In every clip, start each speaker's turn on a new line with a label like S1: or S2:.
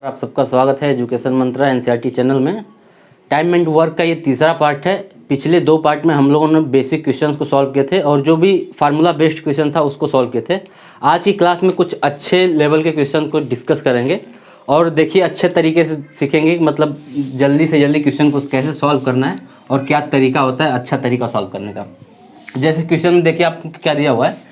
S1: आप सबका स्वागत है एजुकेशन मंत्रा एनसीईआरटी चैनल में। टाइम एंड वर्क का ये तीसरा पार्ट है। पिछले दो पार्ट में हम लोगों ने बेसिक क्वेश्चंस को सॉल्व किए थे और जो भी फार्मूला बेस्ड क्वेश्चन था उसको सॉल्व किए थे। आज की क्लास में कुछ अच्छे लेवल के क्वेश्चन को डिस्कस करेंगे और देखिए अच्छे तरीके से सीखेंगे, मतलब जल्दी से जल्दी क्वेश्चन को कैसे सॉल्व करना है और क्या तरीका होता है अच्छा तरीका सॉल्व करने का। जैसे क्वेश्चन में देखिए आपको क्या दिया हुआ है,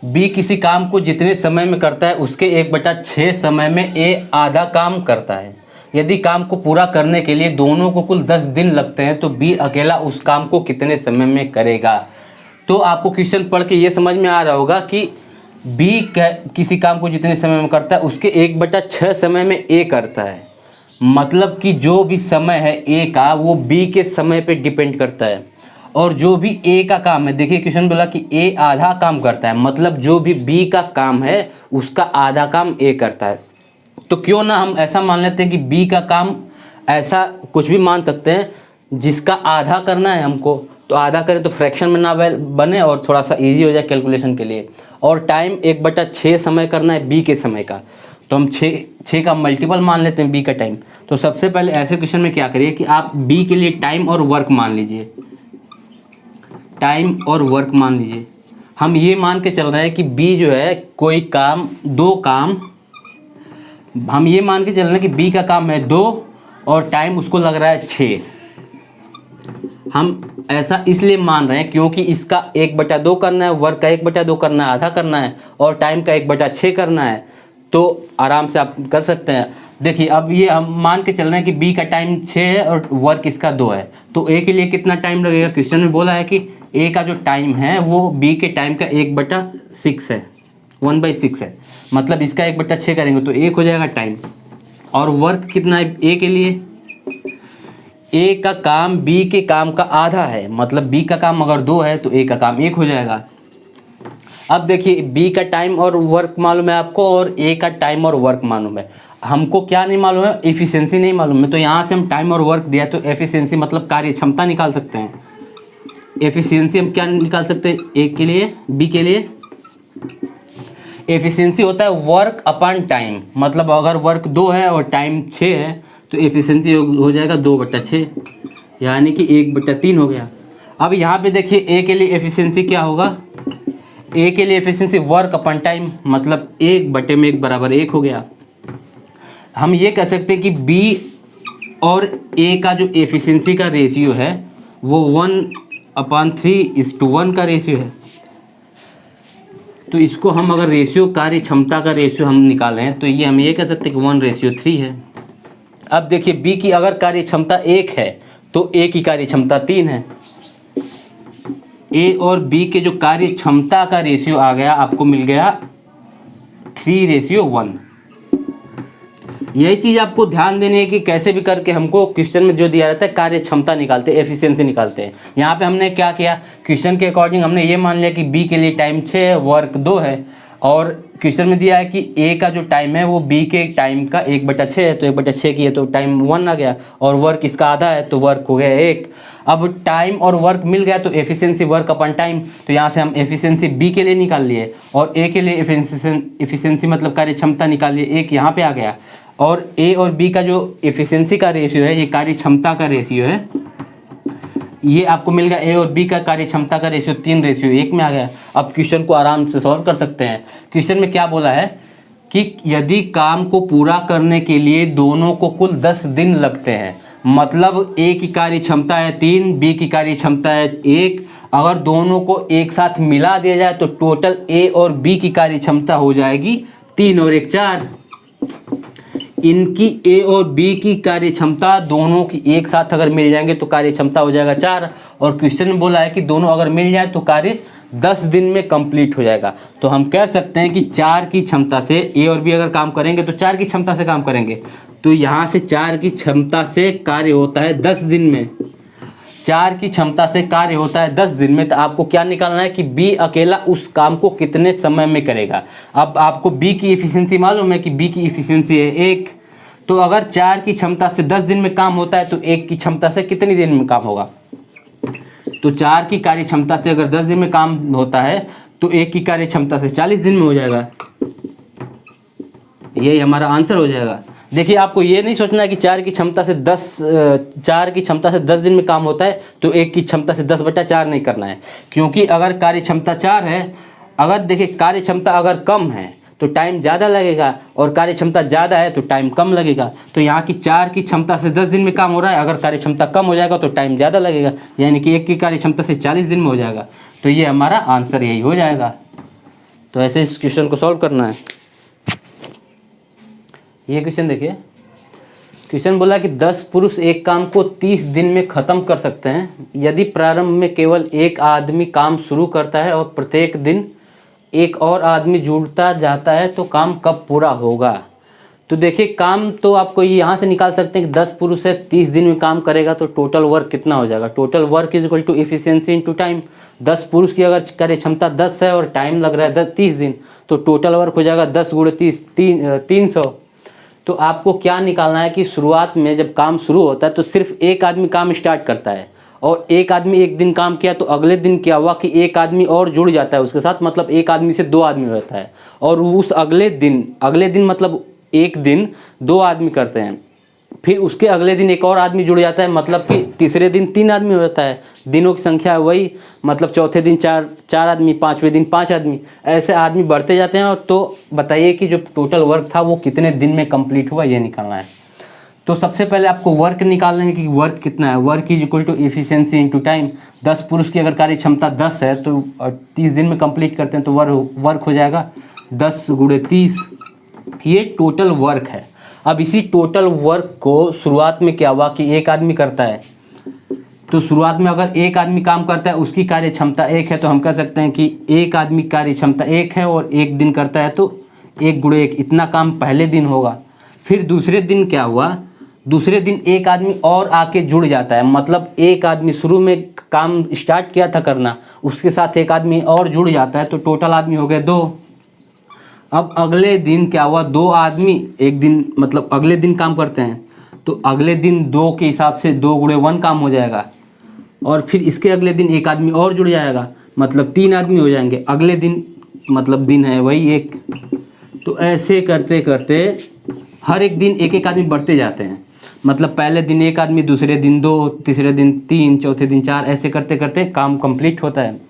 S1: बी किसी काम को जितने समय में करता है उसके 1/6 समय में ए आधा काम करता है। यदि काम को पूरा करने के लिए दोनों को कुल 10 दिन लगते हैं तो बी अकेला उस काम को कितने समय में करेगा। तो आपको क्वेश्चन पढ़ के ये समझ में आ रहा होगा कि बी किसी काम को जितने समय में करता है उसके 1/6 समय में ए करता है, मतलब कि जो भी समय है ए का वो बी के समय पे डिपेंड करता है। और जो भी ए का काम है, देखिए क्वेश्चन बोला कि ए आधा काम करता है, मतलब जो भी बी का काम है उसका आधा काम ए करता है। तो क्यों ना हम ऐसा मान लेते हैं कि बी का काम ऐसा कुछ भी मान सकते हैं जिसका आधा करना है हमको, तो आधा करें तो फ्रैक्शन में ना बने और थोड़ा सा इजी हो जाए कैलकुलेशन के लिए। और टाइम 1/6 समय करना है बी के समय का, तो हम 6 का मल्टीपल मान लेते हैं बी का टाइम। तो सबसे पहले ऐसे क्वेश्चन में क्या करिए कि आप बी के लिए टाइम और वर्क मान लीजिए, टाइम और वर्क मान लीजिए। हम ये मान के चल रहे हैं कि बी जो है कोई काम, दो काम, हम ये मान के चल रहे हैं कि बी का काम है 2 और टाइम उसको लग रहा है 6। हम ऐसा इसलिए मान रहे हैं क्योंकि इसका 1/2 करना है, वर्क का 1/2 करना है, आधा करना है, और टाइम का 1/6 करना है। तो आराम से आप कर सकते हैं। देखिए अब ये हम मान के चल रहे हैं कि बी का टाइम 6 है और वर्क इसका 2 है, तो ए के लिए कितना टाइम लगेगा। क्वेश्चन में बोला है कि ए का जो टाइम है वो बी के टाइम का 1/6 है, 1/6 है, मतलब इसका 1/6 करेंगे तो 1 हो जाएगा टाइम। और वर्क कितना है ए के लिए, ए का काम बी के काम का आधा है, मतलब बी का काम अगर 2 है तो ए का काम 1 हो जाएगा। अब देखिए बी का टाइम और वर्क मालूम है आपको और ए का टाइम और वर्क मालूम है, हमको क्या नहीं मालूम है, एफिशिएंसी नहीं मालूम है। तो यहाँ से हम टाइम और वर्क दिया तो एफिशिएंसी मतलब कार्य क्षमता निकाल सकते हैं। एफिशिएंसी हम क्या निकाल सकते हैं, ए के लिए, बी के लिए एफिशिएंसी होता है वर्क अपॉन टाइम, मतलब अगर वर्क 2 है और टाइम 6 है तो एफिशिएंसी हो जाएगा 2/6, यानी कि 1/3 हो गया। अब यहाँ पे देखिए ए के लिए एफिशिएंसी क्या होगा, ए के लिए एफिशिएंसी वर्क अपॉन टाइम, मतलब 1/1 बराबर 1 हो गया। हम ये कह सकते हैं कि बी और ए का जो एफिशिएंसी का रेशियो है वो 1/3:1 का रेशियो है। तो इसको हम अगर रेशियो, कार्य क्षमता का रेशियो हम निकालें तो ये हम ये कह सकते हैं कि 1:3 है। अब देखिए बी की अगर कार्य क्षमता 1 है तो ए की कार्य क्षमता 3 है। ए और बी के जो कार्य क्षमता का रेशियो आ गया, आपको मिल गया 3:1। यही चीज़ आपको ध्यान देनी है कि कैसे भी करके हमको क्वेश्चन में जो दिया रहता है कार्य क्षमता निकालते हैं, एफिशिएंसी निकालते हैं। यहाँ पे हमने क्या किया, क्वेश्चन के अकॉर्डिंग हमने ये मान लिया कि बी के लिए टाइम 6 है, वर्क 2 है, और क्वेश्चन में दिया है कि ए का जो टाइम है वो बी के टाइम का 1/6 है, तो 1/6 की है तो टाइम 1 आ गया, और वर्क इसका आधा है तो वर्क हो गया 1। अब टाइम और वर्क मिल गया तो एफिशिएंसी वर्क अपॉन टाइम, तो यहाँ से हम एफिशिएंसी बी के लिए निकाल लिए और ए के लिए एफिशिएंसी मतलब कार्य क्षमता निकाल लिए, 1 यहाँ पे आ गया। और ए और बी का जो एफिशिएंसी का रेशियो है, ये कार्य क्षमता का रेशियो है, ये आपको मिल गया। ए और बी का कार्य क्षमता का रेशियो 3:1 में आ गया। अब क्वेश्चन को आराम से सॉल्व कर सकते हैं। क्वेश्चन में क्या बोला है कि यदि काम को पूरा करने के लिए दोनों को कुल 10 दिन लगते हैं, मतलब ए की कार्य क्षमता है 3, बी की कार्य क्षमता है 1, अगर दोनों को एक साथ मिला दिया जाए तो टोटल ए और बी की कार्य क्षमता हो जाएगी 3 और 1 4। इनकी ए और बी की कार्य क्षमता दोनों की एक साथ अगर मिल जाएंगे तो कार्य क्षमता हो जाएगा 4, और क्वेश्चन में बोला है कि दोनों अगर मिल जाए तो कार्य 10 दिन में कंप्लीट हो जाएगा। तो हम कह सकते हैं कि 4 की क्षमता से ए और बी अगर काम करेंगे तो 4 की क्षमता से काम करेंगे, तो यहाँ से 4 की क्षमता से कार्य होता है 10 दिन में, 4 की क्षमता से कार्य होता है 10 दिन में। तो आपको क्या निकालना है कि बी अकेला उस काम को कितने समय में करेगा। अब आपको बी की एफिशिएंसी मालूम है कि बी की एफिशिएंसी है 1, तो अगर 4 की क्षमता से 10 दिन में काम होता है तो 1 की क्षमता से कितने दिन में काम होगा। तो 4 की कार्य क्षमता से अगर 10 दिन में काम होता है तो 1 की कार्य क्षमता से 40 दिन में हो जाएगा, यही हमारा आंसर हो जाएगा। देखिए आपको ये नहीं सोचना है कि 4 की क्षमता से 10 दिन में काम होता है तो 1 की क्षमता से 10/4 नहीं करना है, क्योंकि अगर कार्य क्षमता 4 है, अगर देखिए कार्य क्षमता अगर कम है तो टाइम ज़्यादा लगेगा और कार्य क्षमता ज़्यादा है तो टाइम कम लगेगा। तो यहाँ की 4 की क्षमता से 10 दिन में काम हो रहा है, अगर कार्य क्षमता कम हो जाएगा तो टाइम ज़्यादा लगेगा, यानी कि 1 की कार्य क्षमता से 40 दिन में हो जाएगा। तो ये हमारा आंसर यही हो जाएगा। तो ऐसे इस क्वेश्चन को सॉल्व करना है। ये क्वेश्चन देखिए, क्वेश्चन बोला कि 10 पुरुष एक काम को 30 दिन में ख़त्म कर सकते हैं। यदि प्रारंभ में केवल एक आदमी काम शुरू करता है और प्रत्येक दिन एक और आदमी जुड़ता जाता है तो काम कब पूरा होगा। तो देखिए काम तो आपको यहाँ से निकाल सकते हैं कि 10 पुरुष है, 30 दिन में काम करेगा तो टोटल वर्क कितना हो जाएगा। Total work is equal to efficiency into time. 10 पुरुष की अगर कार्य क्षमता 10 है और टाइम लग रहा है 30 दिन, तो टोटल वर्क हो जाएगा 10 × 30 300। तो आपको क्या निकालना है कि शुरुआत में जब काम शुरू होता है तो सिर्फ एक आदमी काम स्टार्ट करता है और एक आदमी एक दिन काम किया तो अगले दिन क्या हुआ कि एक आदमी और जुड़ जाता है उसके साथ, मतलब एक आदमी से 2 आदमी होता है। और उस अगले दिन मतलब एक दिन 2 आदमी करते हैं, फिर उसके अगले दिन एक और आदमी जुड़ जाता है, मतलब कि तीसरे दिन 3 आदमी होता है। दिनों की संख्या वही, मतलब चौथे दिन 4 आदमी, 5वें दिन 5 आदमी, ऐसे आदमी बढ़ते जाते हैं। और तो बताइए कि जो टोटल वर्क था वो कितने दिन में कंप्लीट हुआ, ये निकालना है। तो सबसे पहले आपको वर्क निकालना है कि वर्क कितना है। Work is equal to efficiency into time. 10 पुरुष की अगर कार्य क्षमता 10 है तो 30 दिन में कंप्लीट करते हैं तो वर्क हो जाएगा 10 × 30। ये टोटल वर्क है। अब इसी टोटल वर्क को शुरुआत में क्या हुआ कि एक आदमी करता है, तो शुरुआत में अगर एक आदमी काम करता है उसकी कार्य क्षमता 1 है तो हम कह सकते हैं कि एक आदमी कार्य क्षमता 1 है और एक दिन करता है तो 1 × 1 इतना काम पहले दिन होगा। फिर दूसरे दिन क्या हुआ, दूसरे दिन एक आदमी और आके जुड़ जाता है, मतलब एक आदमी शुरू में काम स्टार्ट किया था करना, उसके साथ एक आदमी और जुड़ जाता है तो टोटल आदमी हो गए 2। अब अगले दिन क्या हुआ, 2 आदमी एक दिन मतलब अगले दिन काम करते हैं तो अगले दिन 2 के हिसाब से 2 × 1 काम हो जाएगा। और फिर इसके अगले दिन एक आदमी और जुड़ जाएगा, मतलब 3 आदमी हो जाएंगे। अगले दिन मतलब दिन है वही 1। तो ऐसे करते करते हर एक दिन एक एक आदमी बढ़ते जाते हैं, मतलब पहले दिन एक आदमी, दूसरे दिन 2, तीसरे दिन 3, चौथे दिन 4, ऐसे करते करते काम कंप्लीट होता है।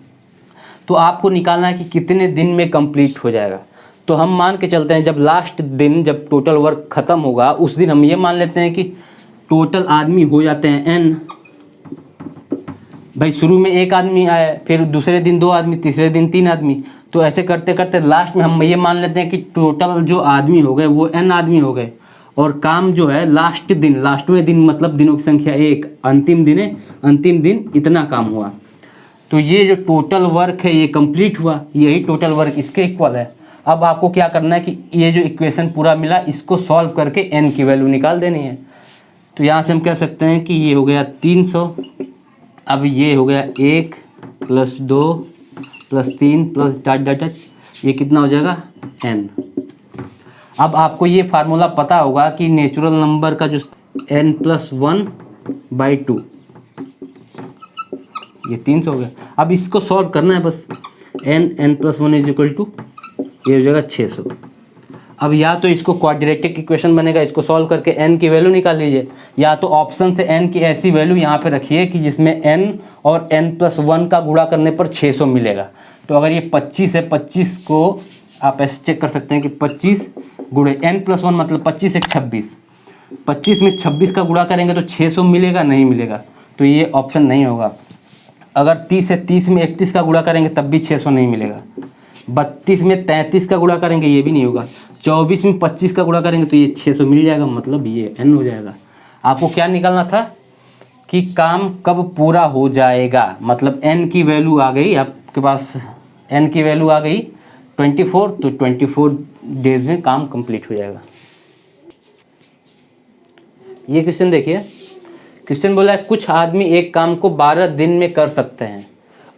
S1: तो आपको निकालना है कि कितने दिन में कंप्लीट हो जाएगा। तो हम मान के चलते हैं जब लास्ट दिन जब टोटल वर्क ख़त्म होगा उस दिन हम ये मान लेते हैं कि टोटल आदमी हो जाते हैं n। भाई शुरू में एक आदमी आया, फिर दूसरे दिन 2 आदमी, तीसरे दिन 3 आदमी, तो ऐसे करते करते लास्ट में हम ये मान लेते हैं कि टोटल जो आदमी हो गए वो n आदमी हो गए। और काम जो है लास्टवें दिन मतलब दिनों की संख्या 1, अंतिम दिन है, अंतिम दिन इतना काम हुआ। तो ये जो टोटल वर्क है ये कंप्लीट हुआ, यही टोटल वर्क इसके इक्वल है। अब आपको क्या करना है कि ये जो इक्वेशन पूरा मिला इसको सॉल्व करके n की वैल्यू निकाल देनी है। तो यहाँ से हम कह सकते हैं कि ये हो गया 300, अब ये हो गया 1 + 2 + 3 + ... ये कितना हो जाएगा n। अब आपको ये फार्मूला पता होगा कि नेचुरल नंबर का जो n+1/2, ये 300 हो गया। अब इसको सॉल्व करना है बस, n+1 = ये हो जाएगा 600। अब या तो इसको क्वाड्रेटिक इक्वेशन बनेगा, इसको सॉल्व करके n की वैल्यू निकाल लीजिए, या तो ऑप्शन से n की ऐसी वैल्यू यहाँ पे रखिए कि जिसमें n और n+1 का गुणा करने पर 600 मिलेगा। तो अगर ये 25 है, 25 को आप ऐसे चेक कर सकते हैं कि 25 × n+1 मतलब 25 × 26, 25 में 26 का गुणा करेंगे तो 600 मिलेगा, नहीं मिलेगा, तो ये ऑप्शन नहीं होगा। अगर 30 है, 30 में 31 का गुणा करेंगे तब भी 600 नहीं मिलेगा। 32 में 33 का गुणा करेंगे ये भी नहीं होगा। 24 में 25 का गुणा करेंगे तो ये 600 मिल जाएगा, मतलब ये n हो जाएगा। आपको क्या निकालना था कि काम कब पूरा हो जाएगा, मतलब n की वैल्यू आ गई आपके पास, n की वैल्यू आ गई 24, तो 24 डेज में काम कंप्लीट हो जाएगा। ये क्वेश्चन देखिए, क्वेश्चन बोला है कुछ आदमी एक काम को 12 दिन में कर सकते हैं,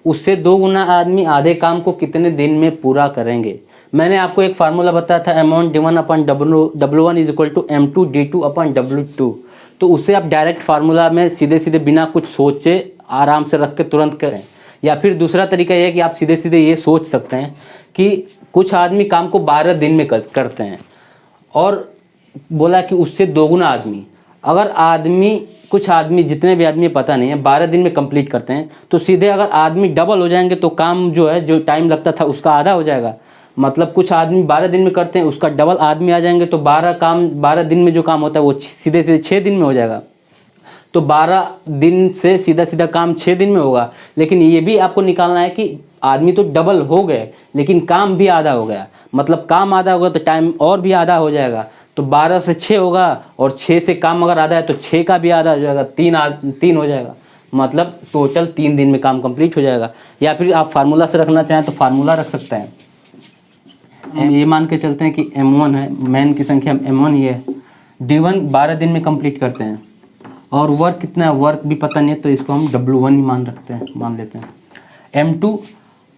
S1: उससे 2 गुना आदमी आधे काम को कितने दिन में पूरा करेंगे। मैंने आपको एक फार्मूला बताया था अमाउंट D1/W1 = M2D2/W2, तो उससे आप डायरेक्ट फार्मूला में सीधे सीधे बिना कुछ सोचे आराम से रख के तुरंत करें। या फिर दूसरा तरीका यह है कि आप सीधे सीधे ये सोच सकते हैं कि कुछ आदमी काम को 12 दिन में करते हैं और बोला कि उससे दोगुना आदमी, अगर आदमी कुछ आदमी जितने भी आदमी पता नहीं है 12 दिन में कंप्लीट करते हैं, तो सीधे अगर आदमी डबल हो जाएंगे तो काम जो है जो टाइम लगता था उसका आधा हो जाएगा। मतलब कुछ आदमी 12 दिन में करते हैं, उसका डबल आदमी आ जाएंगे तो 12 दिन में जो काम होता है वो सीधे सीधे 6 दिन में हो जाएगा। तो 12 दिन से सीधा सीधा काम 6 दिन में होगा। लेकिन ये भी आपको निकालना है कि आदमी तो डबल हो गए लेकिन काम भी आधा हो गया, मतलब काम आधा होगा तो टाइम और भी आधा हो जाएगा। तो 12 से 6 होगा और 6 से काम अगर आधा है तो 6 का भी आधा हो जाएगा, 3 हो जाएगा, मतलब टोटल 3 दिन में काम कंप्लीट हो जाएगा। या फिर आप फार्मूला से रखना चाहें तो फार्मूला रख सकते हैं। ये मान के चलते हैं कि M1 है, मैन की संख्या M1 ही है, D1 12 दिन में कंप्लीट करते हैं और वर्क कितना है वर्क भी पता नहीं है तो इसको हम W1 ही मान लेते हैं। M2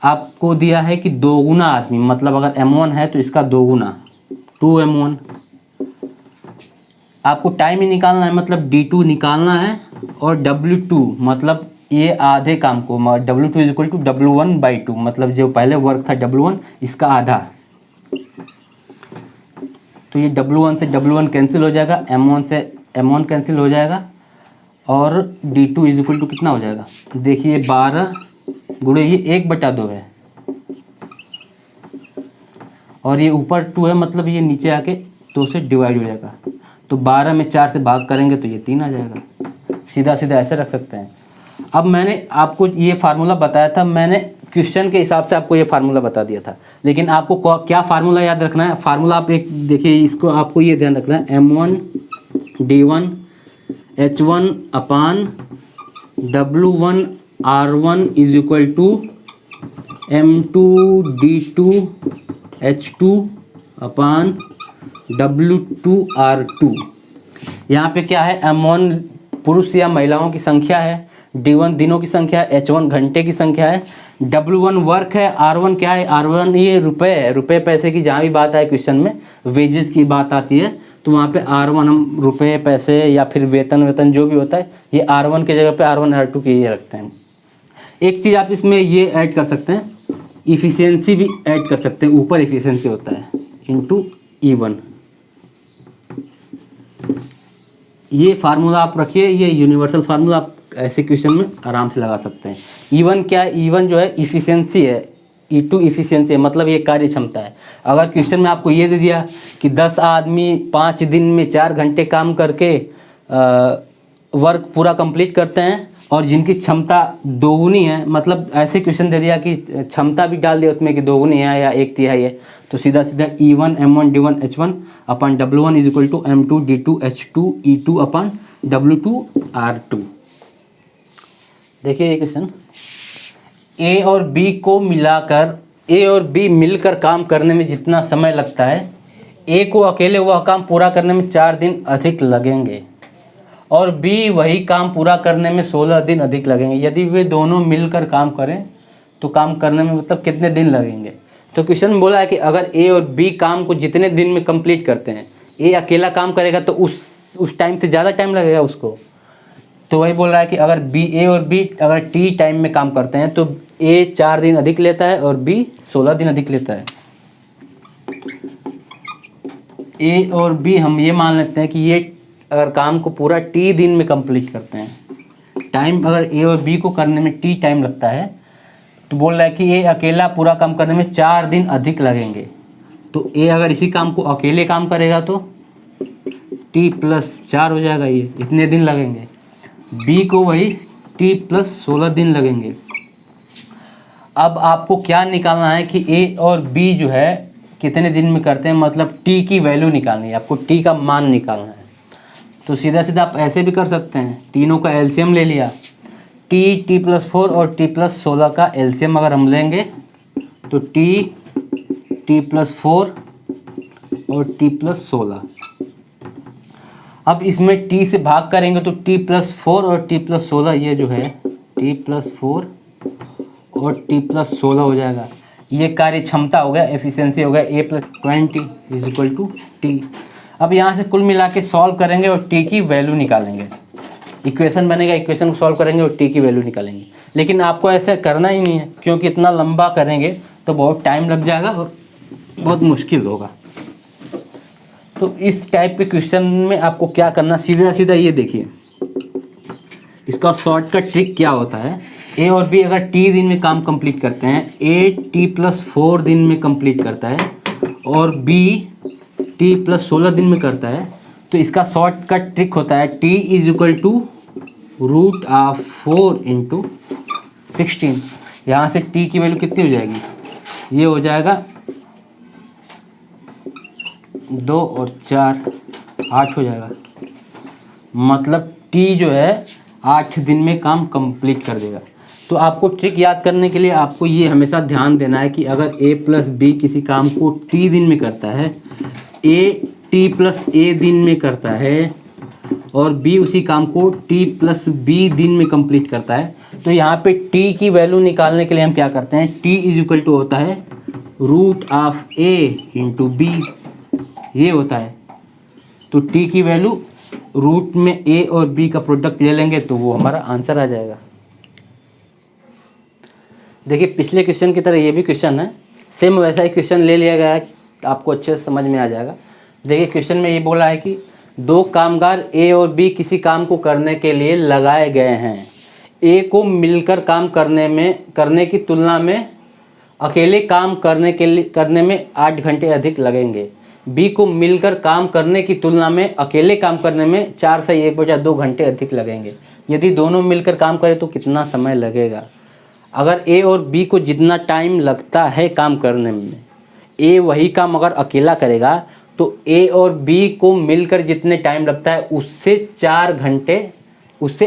S1: आपको दिया है कि दोगुना आदमी, मतलब अगर M1 है तो इसका दोगुना 2M1। आपको टाइम ही निकालना है, मतलब D2 निकालना है और W2 मतलब ये आधे काम को, W2 इक्वल टू W1/2, मतलब जो पहले वर्क था W1 इसका आधा। तो ये W1 से W1 कैंसिल हो जाएगा, M1 से M1 कैंसिल हो जाएगा और D2 इक्वल टू कितना हो जाएगा, देखिए 12 गुणे ये 1/2 है और ये ऊपर 2 है, मतलब ये नीचे आके 2 से डिवाइड हो जाएगा। तो 12 में 4 से भाग करेंगे तो ये 3 आ जाएगा। सीधा सीधा ऐसे रख सकते हैं। अब मैंने आपको ये फार्मूला बताया था, मैंने क्वेश्चन के हिसाब से आपको ये फार्मूला बता दिया था, लेकिन आपको क्या फार्मूला याद रखना है। फार्मूला आप एक देखिए, इसको आपको ये ध्यान रखना है, M1 D1 H1 upon W1 R1 is equal to M2 D2 H2 upon W2 R2। यहाँ पे क्या है, M1 पुरुष या महिलाओं की संख्या है, D1 दिनों की संख्या है, H1 घंटे की संख्या है, W1 वर्क है, R1 क्या है, R1 ये रुपए है, रुपए पैसे की जहाँ भी बात आए क्वेश्चन में वेजेस की बात आती है तो वहाँ पे R1 हम रुपए पैसे या फिर वेतन जो भी होता है ये R1 की जगह पे R1 R2 के ये रखते हैं। एक चीज़ आप इसमें ये ऐड कर सकते हैं, इफ़िशियंसी भी ऐड कर सकते हैं, ऊपर इफ़िशियंसी होता है इंटू E1। ये फार्मूला आप रखिए, ये यूनिवर्सल फार्मूला आप ऐसे क्वेश्चन में आराम से लगा सकते हैं। E1 क्या है, E1 जो है इफ़िशियंसी है, E2 इफ़िशियंसी है, मतलब ये कार्य क्षमता है। अगर क्वेश्चन में आपको ये दे दिया कि 10 आदमी 5 दिन में 4 घंटे काम करके वर्क पूरा कंप्लीट करते हैं और जिनकी क्षमता दोगुनी है, मतलब ऐसे क्वेश्चन दे दिया कि क्षमता भी डाल दिया उसमें कि दोगुनी है या 1/3 है, तो सीधा सीधा E1 M1 D1 H1 upon W1 is equal to M2 D2 H2 E2 upon W2 R2। देखिए ये क्वेश्चन, A और B मिलकर काम करने में जितना समय लगता है, A को अकेले वह काम पूरा करने में 4 दिन अधिक लगेंगे और B वही काम पूरा करने में 16 दिन अधिक लगेंगे। यदि वे दोनों मिलकर काम करें तो काम करने में मतलब कितने दिन लगेंगे। तो क्वेश्चन में बोला है कि अगर A और B काम को जितने दिन में कंप्लीट करते हैं, A अकेला काम करेगा तो उस टाइम से ज़्यादा टाइम लगेगा उसको। तो वही बोल रहा है कि अगर A और B अगर T टाइम में काम करते हैं तो A 4 दिन अधिक लेता है और B 16 दिन अधिक लेता है। A और B हम ये मान लेते हैं कि ये अगर काम को पूरा T दिन में कंप्लीट करते हैं, टाइम अगर A और B को करने में T टाइम लगता है, तो बोल रहा है कि A अकेला पूरा काम करने में 4 दिन अधिक लगेंगे। तो A अगर इसी काम को अकेले काम करेगा तो T+4 हो जाएगा, ये इतने दिन लगेंगे। B को वही T+16 दिन लगेंगे। अब आपको क्या निकालना है कि A और B जो है कितने दिन में करते हैं, मतलब T की वैल्यू निकालनी है, आपको T का मान निकालना है। तो सीधा सीधा आप ऐसे भी कर सकते हैं, तीनों का एलसीएम ले लिया, T+4 और T+16 का एलसीएम अगर हम लेंगे तो T+4 और T+16। अब इसमें T से भाग करेंगे तो T+4 और T+16 ये जो है T+4 और T+16 हो जाएगा। ये कार्य क्षमता हो गया, एफिशिएंसी हो गया A+20 is equal to T। अब यहाँ से कुल मिला के सॉल्व करेंगे और T की वैल्यू निकालेंगे। इक्वेशन बनेगा, इक्वेशन को सॉल्व करेंगे और T की वैल्यू निकालेंगे। लेकिन आपको ऐसा करना ही नहीं है, क्योंकि इतना लंबा करेंगे तो बहुत टाइम लग जाएगा और बहुत मुश्किल होगा। तो इस टाइप के क्वेश्चन में आपको क्या करना, सीधा सीधा ये देखिए, इसका शॉर्टकट ट्रिक क्या होता है। ए और बी अगर टी दिन में काम कंप्लीट करते हैं, ए t+4 दिन में कंप्लीट करता है और बी t+16 दिन में करता है, तो इसका शॉर्टकट ट्रिक होता है t = √4 × 16। यहाँ से t की वैल्यू कितनी हो जाएगी, ये हो जाएगा 2 और 4 8 हो जाएगा। मतलब t जो है 8 दिन में काम कंप्लीट कर देगा। तो आपको ट्रिक याद करने के लिए आपको ये हमेशा ध्यान देना है कि अगर a + b किसी काम को t दिन में करता है, a t+a दिन में करता है और b उसी काम को t+b दिन में कंप्लीट करता है, तो यहाँ पे t की वैल्यू निकालने के लिए हम क्या करते हैं, t = होता है √a × b, ये होता है। तो t की वैल्यू रूट में a और b का प्रोडक्ट ले लेंगे तो वो हमारा आंसर आ जाएगा। देखिए पिछले क्वेश्चन की तरह ये भी क्वेश्चन है, सेम वैसा ही क्वेश्चन ले लिया गया है, आपको अच्छे से समझ में आ जाएगा। देखिए क्वेश्चन में ये बोला है कि 2 कामगार ए और बी किसी काम को करने के लिए लगाए गए हैं। ए को मिलकर काम करने की तुलना में अकेले काम करने में 8 घंटे अधिक लगेंगे। बी को मिलकर काम करने की तुलना में अकेले काम करने में 4 से 1/2 घंटे अधिक लगेंगे। यदि दोनों मिलकर काम करें तो कितना समय लगेगा। अगर ए और बी को जितना टाइम लगता है काम करने में, ए वही काम अगर अकेला करेगा तो ए और बी को मिलकर जितने टाइम लगता है उससे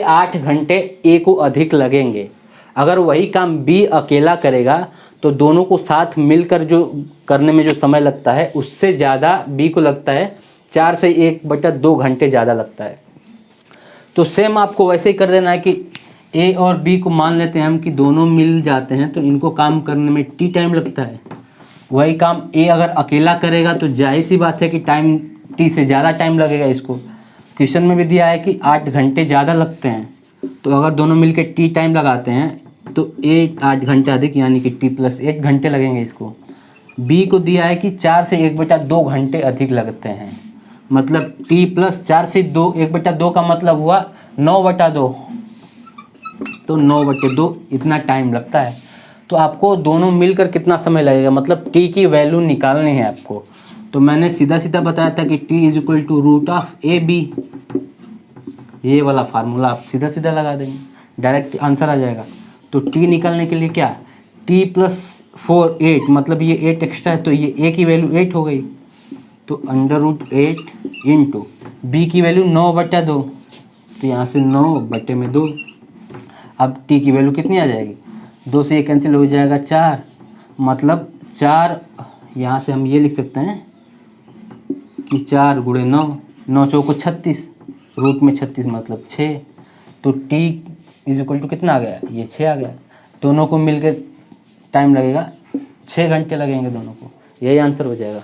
S1: 8 घंटे ए को अधिक लगेंगे। अगर वही काम बी अकेला करेगा तो दोनों को साथ मिलकर जो करने में जो समय लगता है उससे ज़्यादा बी को लगता है, 4 से 1/2 घंटे ज़्यादा लगता है। तो सेम आपको वैसे ही कर देना है कि ए और बी को मान लेते हैं हम कि दोनों मिल जाते हैं, तो इनको काम करने में टी टाइम लगता है। वही काम ए अगर अकेला करेगा तो जाहिर सी बात है कि टाइम टी से ज़्यादा टाइम लगेगा। इसको क्वेश्चन में भी दिया है कि 8 घंटे ज़्यादा लगते हैं, तो अगर दोनों मिलकर टी टाइम लगाते हैं तो 8 घंटे अधिक यानी कि t+8 घंटे लगेंगे इसको। बी को दिया है कि 4 से 1/2 घंटे अधिक लगते हैं, मतलब t+4 से 1/2 का मतलब हुआ 9/2, तो 9/2 इतना टाइम लगता है। तो आपको दोनों मिलकर कितना समय लगेगा, मतलब t की वैल्यू निकालनी है आपको। तो मैंने सीधा सीधा बताया था कि t = √ab, ये वाला फार्मूला आप सीधा सीधा लगा देंगे, डायरेक्ट आंसर आ जाएगा। तो t निकालने के लिए क्या, t+4 8, मतलब ये 8 एक्स्ट्रा है तो ये a की वैल्यू 8 हो गई, तो √8 × b की वैल्यू 9/2, तो यहाँ से 9/2। अब t की वैल्यू कितनी आ जाएगी, 2 से ये कैंसिल हो जाएगा 4, मतलब 4, यहाँ से हम ये लिख सकते हैं कि 4 × 9, 9 चौको 36, रूट में 36 मतलब 6, तो t = कितना आ गया, ये 6 आ गया। दोनों को मिलकर टाइम लगेगा 6 घंटे लगेंगे दोनों को, यही आंसर हो जाएगा।